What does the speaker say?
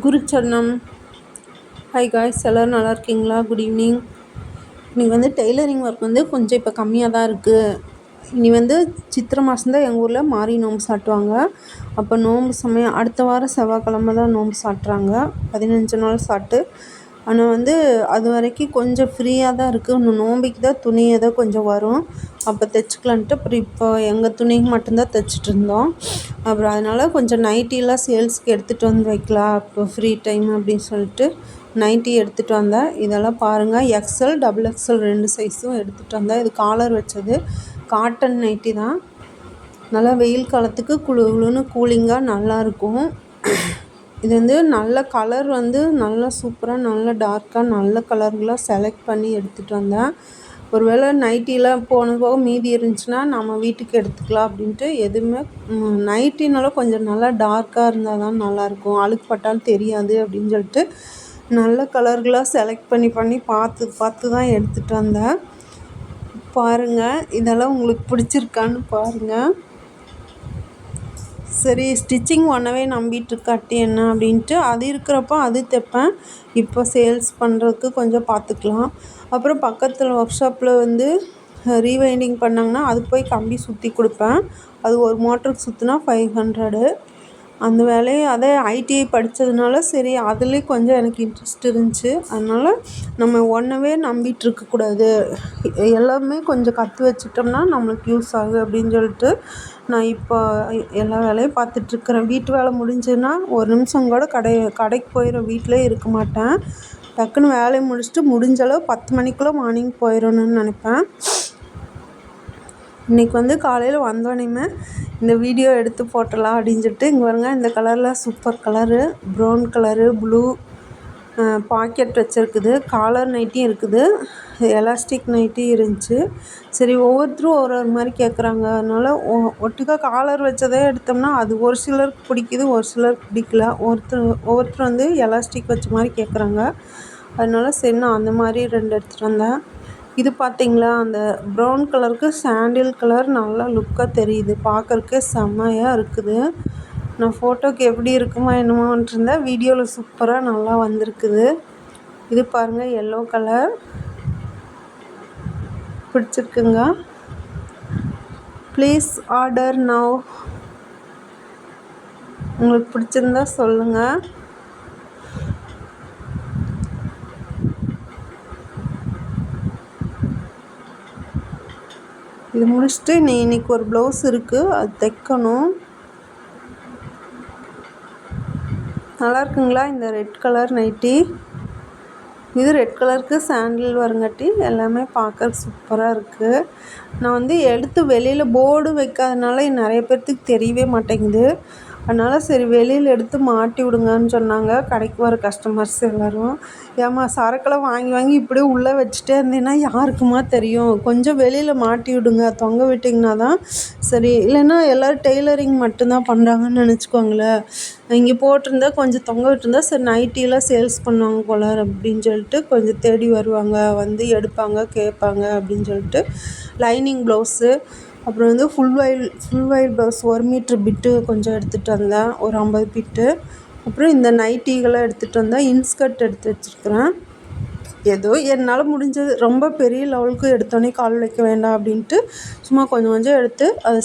குருச்சரணம். Hi guys, எல்லோரும் நல்லா இருக்கீங்களா? Good evening. இன்றைக்கி டெய்லரிங் ஒர்க் கொஞ்சம் இப்போ கம்மியாக தான் இருக்குது. இனி சித்திரை மாதம்தான் எங்கள் ஊரில் மாரி நோன்பு சாட்டுவாங்க. அப்போ நோன்பு சமயம் அடுத்த வாரம் செவ்வாய்க்கிழமை தான் நோன்பு சாட்டுறாங்க. 15 நாள் சாட்டு. ஆனால் அது வரைக்கும் கொஞ்சம் ஃப்ரீயாக தான் இருக்குது. இன்னும் நோம்பிக்கு தான் துணி ஏதோ கொஞ்சம் வரும், அப்போ தைச்சிக்கலான்ட்டு. அப்புறம் இப்போ எங்கள் துணிக்கு மட்டும்தான் தைச்சிட்டு இருந்தோம். அப்புறம் அதனால் கொஞ்சம் நைட்டிலாம் சேல்ஸுக்கு எடுத்துகிட்டு வந்து வைக்கலாம் இப்போ ஃப்ரீ டைம் அப்படின்னு சொல்லிட்டு நைட்டி எடுத்துகிட்டு வந்தேன். இதெல்லாம் பாருங்கள், எக்ஸ்எல் டபுள் எக்ஸ்எல் 2 சைஸும் எடுத்துகிட்டு வந்தேன். இது காலர் வச்சது காட்டன் நைட்டி தான். நல்லா வெயில் காலத்துக்கு குளு குளுன்னு கூலிங்காக நல்லாயிருக்கும். இது நல்ல கலர் நல்லா சூப்பராக நல்ல டார்க்காக நல்ல கலர்களாக செலக்ட் பண்ணி எடுத்துகிட்டு வந்தேன். ஒரு வேளை நைட்டிலாம் போன போக மீதி இருந்துச்சுன்னா நம்ம வீட்டுக்கு எடுத்துக்கலாம் அப்படின்ட்டு. எதுவுமே நைட்டினாலும் கொஞ்சம் நல்லா டார்க்காக இருந்தால் தான் நல்லாயிருக்கும், அழுக்கு பட்டாலும் தெரியாது அப்படின்னு சொல்லிட்டு நல்ல கலர்களாக செலக்ட் பண்ணி பார்த்து தான் எடுத்துகிட்டு வந்தேன். பாருங்கள், இதெல்லாம் உங்களுக்கு பிடிச்சிருக்கான்னு பாருங்கள். சரி, ஸ்டிச்சிங் ஒன்றவே நம்பிட்டுருக்காட்டி என்ன அப்படின்ட்டு அது இருக்கிறப்போ அது தைப்பேன். இப்போ சேல்ஸ் பண்ணுறதுக்கு கொஞ்சம் பார்த்துக்கலாம். அப்புறம் பக்கத்தில் ஒர்க் ஷாப்பில் ரீவைண்டிங் பண்ணாங்கன்னா அது போய் கம்பி சுற்றி கொடுப்பேன். அது ஒரு மோட்டருக்கு சுற்றினா 500. அந்த வேலையை அதே ஐடிஐ படித்ததுனால சரி அதுலேயும் கொஞ்சம் எனக்கு இன்ட்ரெஸ்ட் இருந்துச்சு. அதனால் நம்ம ஒன்றவே நம்பிட்டு இருக்கக்கூடாது, எல்லாமே கொஞ்சம் கற்று வச்சிட்டோம்னா நம்மளுக்கு யூஸ் ஆகுது அப்படின்னு சொல்லிட்டு நான் இப்போ எல்லா வேலையும் பார்த்துட்ருக்குறேன். வீட்டு வேலை முடிஞ்சுன்னா ஒரு நிமிஷம் கூட கடைக்கு போயிடும், வீட்டிலே இருக்க மாட்டேன். டக்குன்னு வேலையை முடிச்சுட்டு முடிஞ்சளவு 10 மணிக்குள்ளே மார்னிங் போயிடணும்னு நினைப்பேன். இன்றைக்கி காலையில் வந்தோடனேயுமே இந்த வீடியோ எடுத்து போட்டலாம் அப்படின்னு சொல்லிட்டு இங்கே பாருங்க, இந்த கலரில் super colour, brown colour, blue pocket வச்சுருக்குது. காலர் நைட்டியும் இருக்குது, எலாஸ்டிக் நைட்டியும் இருந்துச்சு. சரி, ஒவ்வொருத்தரும் ஒரு மாதிரி கேட்குறாங்க. அதனால் ஒட்டுக்கா காலர் வச்சதே எடுத்தோம்னா அது ஒரு சிலருக்கு பிடிக்குது, ஒரு சிலருக்கு பிடிக்கல. ஒவ்வொருத்தர் எலாஸ்டிக் வச்ச மாதிரி கேட்குறாங்க. அதனால் சரி நான் அந்த மாதிரி 2 எடுத்துகிட்டு வந்தேன். இது பார்த்திங்களா, அந்த ப்ரௌன் கலருக்கு சாண்டில் கலர் நல்லா லுக்காக தெரியுது, பார்க்குறக்கே செம்மையாக இருக்குது. நான் ஃபோட்டோக்கு எப்படி இருக்குமா என்னமோன்ட்டு இருந்தேன், வீடியோவில் சூப்பராக நல்லா வந்திருக்குது. இது பாருங்கள், எல்லோ கலர் பிடிச்சிருக்குங்க. Please order now. உங்களுக்கு பிடிச்சிருந்தா சொல்லுங்கள். இது முடிச்சுட்டு இன்றைக்கி ஒரு ப்ளவுஸ் இருக்குது, அது தைக்கணும். நல்லா இருக்குங்களா இந்த ரெட் கலர் நைட்டி? இது ரெட் கலருக்கு சாண்டில் வரங்காட்டி எல்லாமே பார்க்க சூப்பராக இருக்குது. நான் எடுத்து வெளியில் போர்டு வைக்காதனால நிறைய பேர்த்துக்கு தெரியவே மாட்டேங்குது. அதனால் சரி வெளியில் எடுத்து மாட்டி விடுங்கன்னு சொன்னாங்க கடைக்கு வர கஸ்டமர்ஸ் எல்லோரும். ஏம்மா சரக்கெல்லாம் வாங்கி இப்படியே உள்ளே வச்சுட்டே இருந்தீங்கன்னா யாருக்குமா தெரியும், கொஞ்சம் வெளியில் மாட்டி விடுங்க, தொங்க விட்டிங்கன்னா தான் சரி. இல்லைன்னா எல்லோரும் டெய்லரிங் மட்டும்தான் பண்ணுறாங்கன்னு நினச்சிக்கோங்களேன். இங்கே போட்டிருந்தா கொஞ்சம் தொங்க விட்டுருந்தா சரி நைட்டிலாம் சேல்ஸ் பண்ணுவாங்க போல அப்படின்னு சொல்லிட்டு கொஞ்சம் தேடி வருவாங்க, எடுப்பாங்க, கேட்பாங்க அப்படின்னு சொல்லிட்டு. லைனிங் ப்ளவுஸு, அப்புறம் ஃபுல் ஒயர் ப்ளவுஸ் 1 மீட்ரு பிட்டு கொஞ்சம் எடுத்துகிட்டு வந்தேன், ஒரு 50 பிட்டு. அப்புறம் இந்த நைட்டிகளை எடுத்துகிட்டு வந்தேன். இன்ஸ்கர்ட் எடுத்து வச்சுருக்கிறேன். ஏதோ என்னால் முடிஞ்சது, ரொம்ப பெரிய லெவலுக்கு எடுத்தோடனே கால் வைக்க வேண்டாம் அப்படின்ட்டு சும்மா கொஞ்சம் எடுத்து அதை